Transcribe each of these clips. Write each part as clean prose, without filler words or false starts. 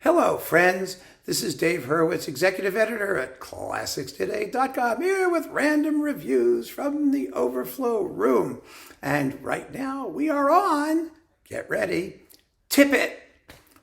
Hello, friends. This is Dave Hurwitz, executive editor at ClassicsToday.com, here with random reviews from the Overflow room. And right now we are on, get ready, Tippett.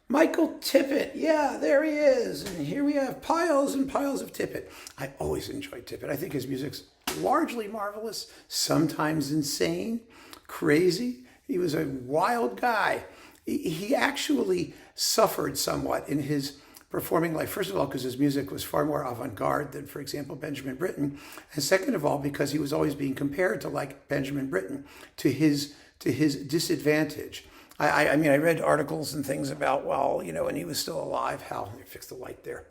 Michael Tippett. Yeah, there he is. And here we have piles and piles of Tippett. I always enjoyed Tippett. I think his music's largely marvelous, sometimes insane, crazy. He was a wild guy. He actually suffered somewhat in his performing life. First of all, because his music was far more avant-garde than, for example, Benjamin Britten. And second of all, because he was always being compared to like Benjamin Britten, to his disadvantage. I mean, I read articles and things about, well, when he was still alive, how, let me fix the light there,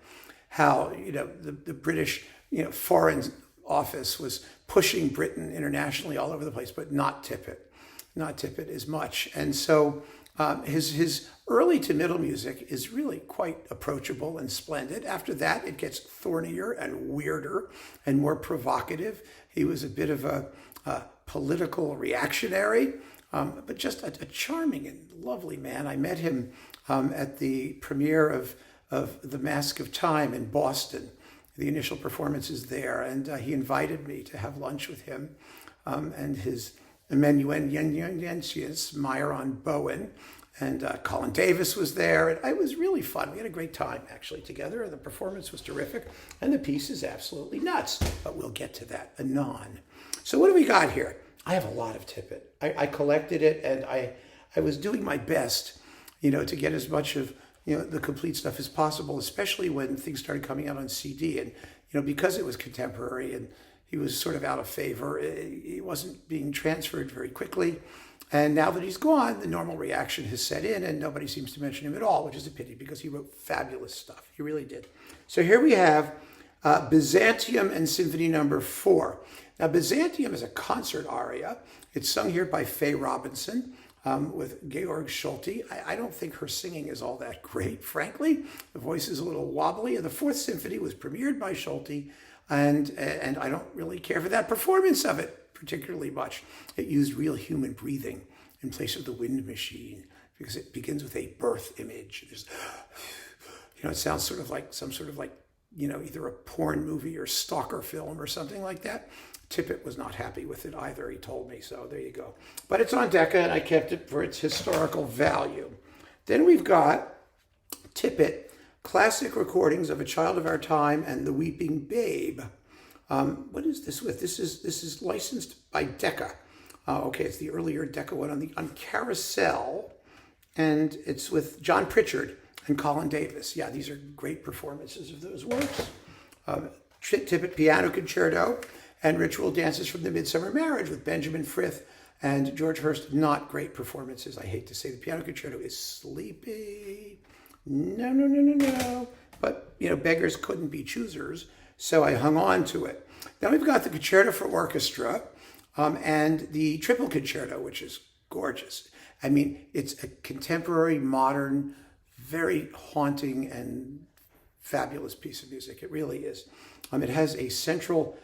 how, the British, Foreign Office was pushing Britain internationally all over the place, but not Tippett as much. And so his early to middle music is really quite approachable and splendid. After that, it gets thornier and weirder and more provocative. He was a bit of a political reactionary, but just a charming and lovely man. I met him at the premiere of The Mask of Time in Boston, the initial performances there, and he invited me to have lunch with him and his amanuensis, Myron Bowen, and Colin Davis was there. And it was really fun. We had a great time, actually, together. The performance was terrific, and the piece is absolutely nuts. But we'll get to that anon. So what do we got here? I have a lot of Tippett. I collected it, and I was doing my best, to get as much of the complete stuff as possible, especially when things started coming out on CD. And because it was contemporary and he was sort of out of favor, he wasn't being transferred very quickly. And now that he's gone, the normal reaction has set in, and nobody seems to mention him at all, which is a pity because he wrote fabulous stuff. He really did. So here we have Byzantium and Symphony Number 4. Now, Byzantium is a concert aria. It's sung here by Faye Robinson with Georg Schulte. I don't think her singing is all that great, frankly. The voice is a little wobbly. And the Fourth Symphony was premiered by Schulte, and I don't really care for that performance of it particularly much. It used real human breathing in place of the wind machine because it begins with a birth image. There's, it sounds sort of like some sort of either a porn movie or stalker film or something like that. Tippett was not happy with it either, he told me, so there you go. But it's on Deca, and I kept it for its historical value. Then we've got Tippett, Classic Recordings of a Child of Our Time and the Weeping Babe. What is this with? This is licensed by Deca. Okay, it's the earlier Deca one on Carousel, and it's with John Pritchard and Colin Davis. Yeah, these are great performances of those works. Tippett Piano Concerto and Ritual Dances from the Midsummer Marriage with Benjamin Frith and George Hurst. Not great performances, I hate to say. The Piano Concerto is sleepy. No. But, beggars couldn't be choosers, so I hung on to it. Then we've got the Concerto for Orchestra and the Triple Concerto, which is gorgeous. I mean, it's a contemporary, modern, very haunting and fabulous piece of music. It really is. It has a central,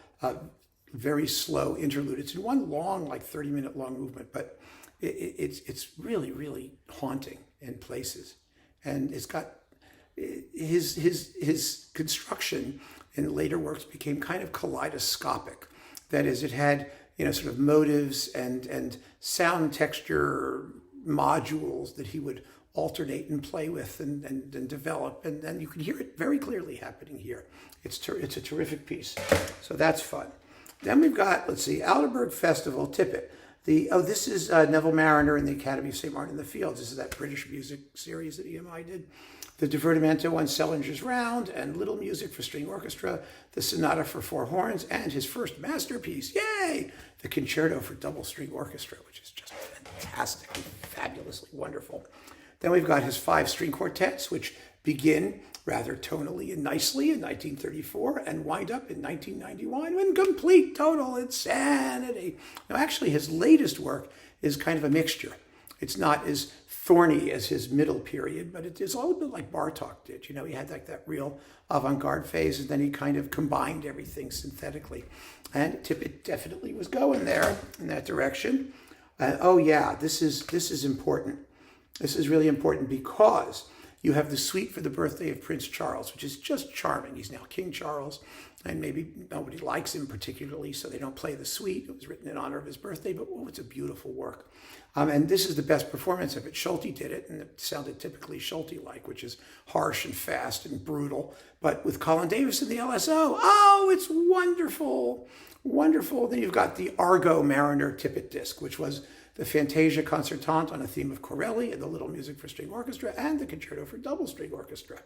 very slow interlude. It's in one long, 30-minute long movement, but it's really, really haunting in places. And it's got his construction in later works became kind of kaleidoscopic. That is, it had sort of motives and sound texture modules that he would alternate and play with and develop, and you can hear it very clearly happening here. It's a terrific piece, so that's fun. Then we've got, Aldeburgh Festival, Tippett. This is Neville Marriner and the Academy of St. Martin in the Fields. This is that British music series that EMI did. The Divertimento on Sellinger's Round and Little Music for String Orchestra, the Sonata for Four Horns, and his first masterpiece, yay, the Concerto for Double String Orchestra, which is just fantastic and fabulously wonderful. Then we've got his 5 string quartets, which begin rather tonally and nicely in 1934 and wind up in 1991 in complete total insanity. Now, actually, his latest work is kind of a mixture. It's not as thorny as his middle period, but it is a little bit like Bartók did. He had that real avant-garde phase, and then he kind of combined everything synthetically. And Tippett definitely was going there in that direction. This is important. This is really important because You have the suite for the birthday of Prince Charles, which is just charming. He's now King Charles, and maybe nobody likes him particularly, so they don't play the suite. It was written in honor of his birthday, but oh, it's a beautiful work. And this is the best performance of it. Schulte did it, and it sounded typically Schulte-like, which is harsh and fast and brutal. But with Colin Davis and the LSO, oh, it's wonderful, wonderful. Then you've got the Argo Mariner Tippett disc, which was the Fantasia Concertante on a theme of Corelli and the Little Music for String Orchestra and the Concerto for Double String Orchestra.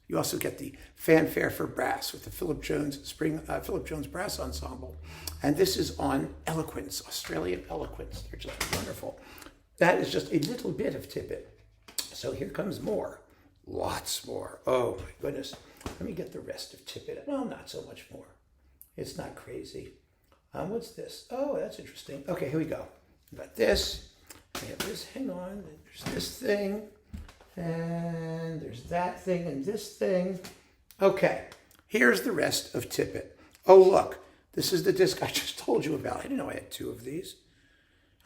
You also get the Fanfare for Brass with the Philip Jones Brass Ensemble. And this is on eloquence, Australian eloquence. They're just wonderful. That is just a little bit of Tippett. So here comes more, lots more. Oh my goodness. Let me get the rest of Tippett. Well, not so much more. It's not crazy. What's this? Oh, that's interesting. Okay, here we go. We've got this. We have this. Hang on. There's this thing. And there's that thing and this thing. Okay, here's the rest of Tippett. Oh, look. This is the disc I just told you about. I didn't know I had 2 of these.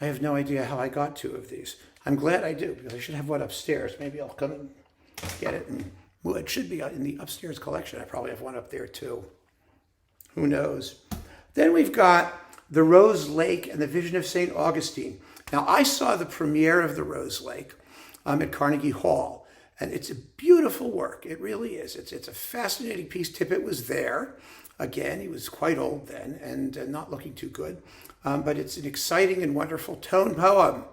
I have no idea how I got 2 of these. I'm glad I do, because I should have one upstairs. Maybe I'll come and get it. And, well, it should be in the upstairs collection. I probably have one up there, too. Who knows? Then we've got The Rose Lake and the Vision of St. Augustine. Now, I saw the premiere of The Rose Lake at Carnegie Hall, and it's a beautiful work. It really is. It's a fascinating piece. Tippett was there. Again, he was quite old then and not looking too good. But it's an exciting and wonderful tone poem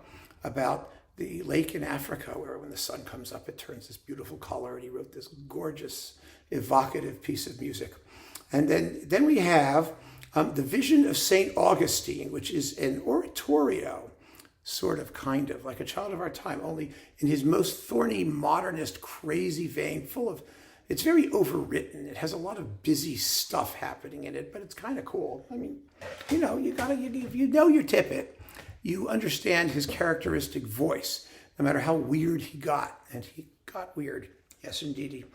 about the lake in Africa, where when the sun comes up, it turns this beautiful color. And he wrote this gorgeous, evocative piece of music. And then we have the Vision of St. Augustine, which is an oratorio, sort of, kind of, like A Child of Our Time, only in his most thorny, modernist, crazy vein, full of, it's very overwritten. It has a lot of busy stuff happening in it, but it's kind of cool. I mean, you know, if you know your Tippett, you understand his characteristic voice, no matter how weird he got. And he got weird. Yes, indeedy.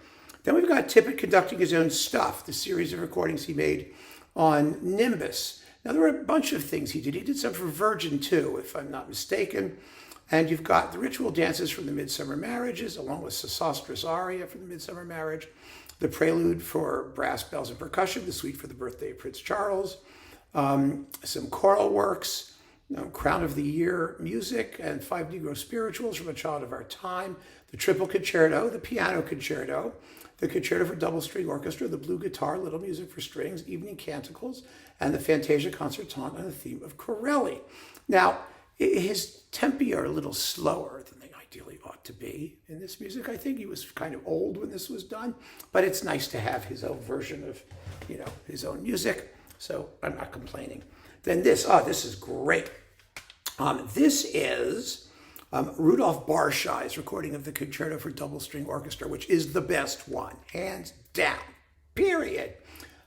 Then we've got Tippett conducting his own stuff, the series of recordings he made on Nimbus. Now, there were a bunch of things he did. He did some for Virgin, too, if I'm not mistaken. And you've got the ritual dances from the Midsummer Marriages, along with Sesostris aria from the Midsummer Marriage, the prelude for brass, bells, and percussion, the suite for the birthday of Prince Charles, some choral works, Crown of the Year music, and 5 Negro spirituals from A Child of Our Time, the triple concerto, the piano concerto, the Concerto for Double String Orchestra, the blue guitar, Little Music for Strings, Evening Canticles, and the Fantasia Concertante on the theme of Corelli. Now, his tempi are a little slower than they ideally ought to be in this music. I think he was kind of old when this was done, but it's nice to have his own version of, his own music, so I'm not complaining. Then this is great. This is Rudolf Barschei's recording of the Concerto for Double String Orchestra, which is the best one, hands down, period.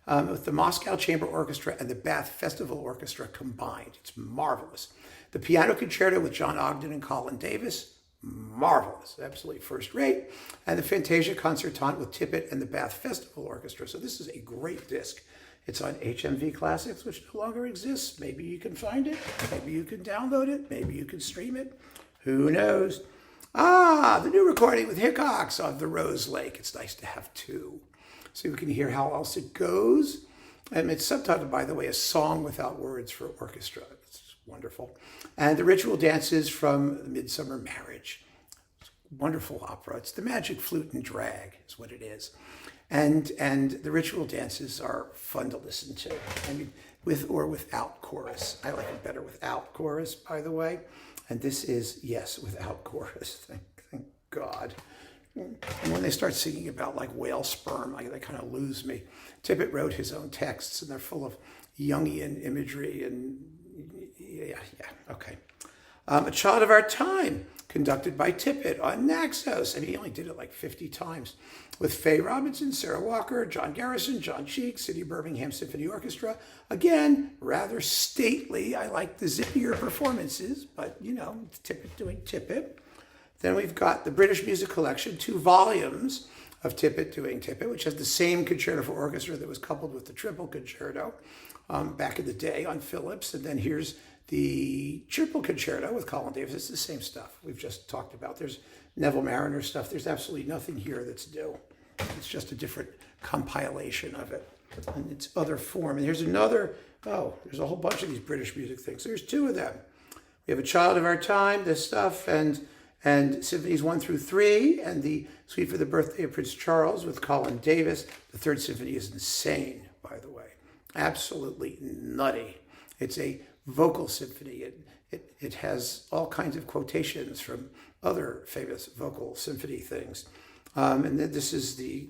With the Moscow Chamber Orchestra and the Bath Festival Orchestra combined. It's marvelous. The Piano Concerto with John Ogden and Colin Davis, marvelous, absolutely first rate. And the Fantasia Concertante with Tippett and the Bath Festival Orchestra. So this is a great disc. It's on HMV Classics, which no longer exists. Maybe you can find it. Maybe you can download it. Maybe you can stream it. Who knows? The new recording with Hickox of The Rose Lake. It's nice to have 2. So we can hear how else it goes. And it's subtitled, by the way, A Song Without Words for Orchestra. It's wonderful. And the ritual dances from the Midsummer Marriage. It's wonderful opera. It's the magic flute and drag is what it is. And the ritual dances are fun to listen to. I mean, with or without chorus. I like it better without chorus, by the way. And this is, yes, without chorus. Thank God. And when they start singing about like whale sperm, they kind of lose me. Tippett wrote his own texts, and they're full of Jungian imagery and okay. A Child of Our Time, conducted by Tippett on Naxos, and he only did it like 50 times, with Faye Robinson, Sarah Walker, John Garrison, John Cheek, City Birmingham Symphony Orchestra. Again, rather stately. I like the zippier performances, but Tippett doing Tippett. Then we've got the British Music Collection, 2 volumes of Tippett doing Tippett, which has the same concerto for orchestra that was coupled with the triple concerto back in the day on Philips. And then here's the triple concerto with Colin Davis. It's the same stuff we've just talked about. There's Neville Mariner stuff. There's absolutely nothing here that's new. It's just a different compilation of it in its other form. And here's another, there's a whole bunch of these British music things. There's two of them. We have A Child of Our Time, this stuff, and Symphonies 1 through 3, and the Suite for the Birthday of Prince Charles with Colin Davis. The third symphony is insane, by the way. Absolutely nutty. It's a vocal symphony. It has all kinds of quotations from other famous vocal symphony things. And then this is the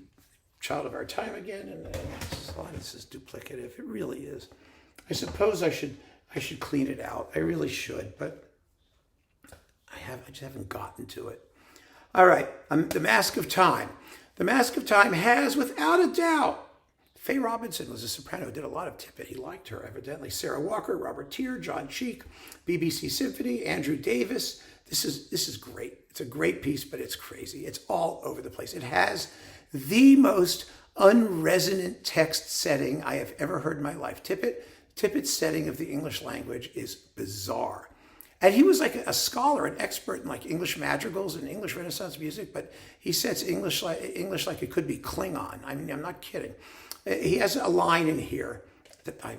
Child of Our Time again, and a lot of this is duplicative. It really is. I suppose I should clean it out. I really should, but I just haven't gotten to it. All right, The Mask of Time. The Mask of Time has, without a doubt, Faye Robinson was a soprano who did a lot of Tippett. He liked her, evidently. Sarah Walker, Robert Tier, John Cheek, BBC Symphony, Andrew Davis. This is great. It's a great piece, but it's crazy. It's all over the place. It has the most unresonant text setting I have ever heard in my life. Tippett's setting of the English language is bizarre. And he was like a scholar, an expert in like English madrigals and English Renaissance music, but he sets English like it could be Klingon. I mean, I'm not kidding. He has a line in here that I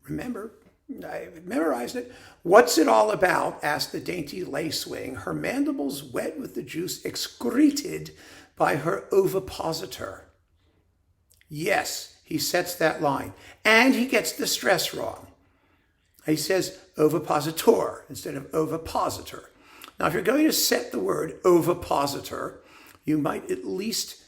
memorized it. What's it all about? Asked the dainty lacewing, her mandibles wet with the juice excreted by her ovipositor. Yes, he sets that line. And he gets the stress wrong. He says ovipositor instead of ovipositor. Now, if you're going to set the word ovipositor, you might at least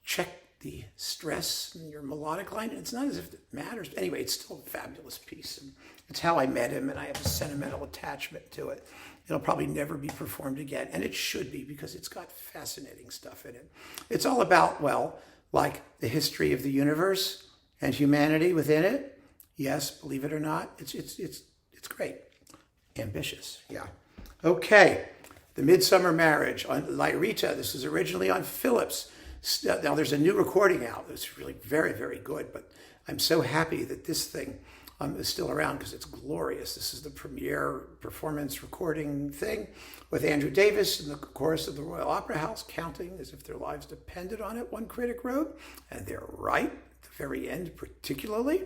check the stress in your melodic line. And it's not as if it matters. But anyway, it's still a fabulous piece. And it's how I met him, and I have a sentimental attachment to it. It'll probably never be performed again. And it should be, because it's got fascinating stuff in it. It's all about, well, like the history of the universe and humanity within it. Yes, believe it or not, it's great. Ambitious, yeah. Okay, The Midsummer Marriage on Lyrita. This was originally on Philips. Now there's a new recording out that's really very, very good, but I'm so happy that this thing is still around because it's glorious. This is the premiere performance recording thing with Andrew Davis and the chorus of the Royal Opera House, counting as if their lives depended on it, one critic wrote, and they're right, at the very end particularly.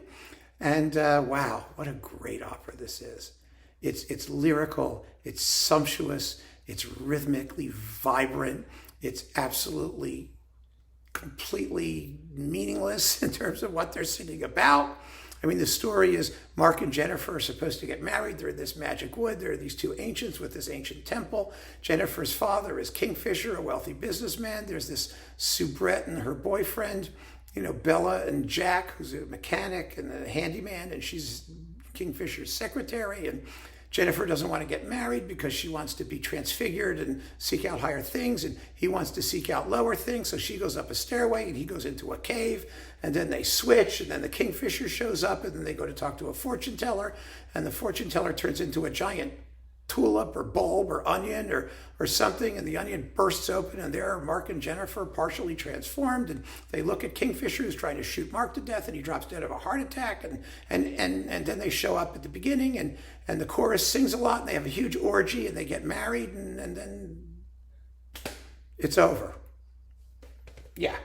And wow, what a great opera this is. It's lyrical, it's sumptuous, it's rhythmically vibrant, it's absolutely, completely meaningless in terms of what they're singing about. I mean, the story is Mark and Jennifer are supposed to get married. They're in this magic wood. There are these two ancients with this ancient temple. Jennifer's father is Kingfisher, a wealthy businessman. There's this soubrette and her boyfriend, Bella and Jack, who's a mechanic and a handyman, and she's Kingfisher's secretary. And Jennifer doesn't want to get married because she wants to be transfigured and seek out higher things, and he wants to seek out lower things. So she goes up a stairway and he goes into a cave, and then they switch, and then the Kingfisher shows up, and then they go to talk to a fortune teller, and the fortune teller turns into a giant tulip or bulb or onion or something, and the onion bursts open, and there are Mark and Jennifer partially transformed, and they look at Kingfisher, who's trying to shoot Mark to death, and he drops dead of a heart attack, and then they show up at the beginning, and the chorus sings a lot, and they have a huge orgy, and they get married, and then it's over. Yeah.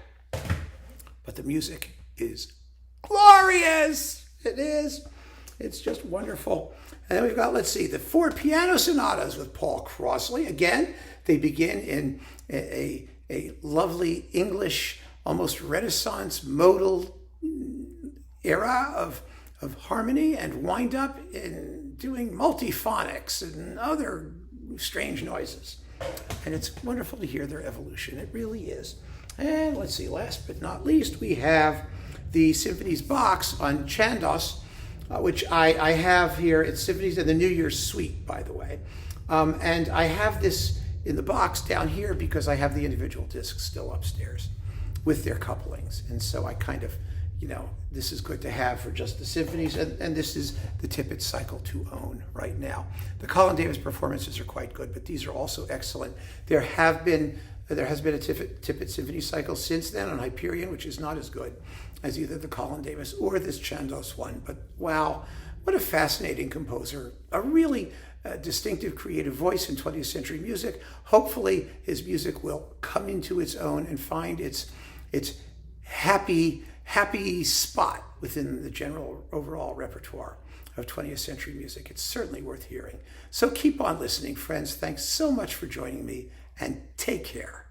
But the music is glorious. It is. It's just wonderful. And then we've got, let's see, the 4 piano sonatas with Paul Crossley. Again, they begin in a lovely English, almost Renaissance modal era of harmony, and wind up in doing multiphonics and other strange noises. And it's wonderful to hear their evolution. It really is. And let's see, last but not least, we have the Symphonies box on Chandos, which I have here. It's Symphonies and the New Year's Suite, by the way. And I have this in the box down here because I have the individual discs still upstairs with their couplings. And so I kind of, this is good to have for just the Symphonies. And this is the Tippett cycle to own right now. The Colin Davis performances are quite good, but these are also excellent. There has been a Tippett Symphony cycle since then on Hyperion, which is not as good as either the Colin Davis or this Chandos one. But wow, what a fascinating composer. A really distinctive creative voice in 20th century music. Hopefully his music will come into its own and find its happy spot within the general overall repertoire of 20th century music. It's certainly worth hearing. So keep on listening, friends. Thanks so much for joining me, and take care.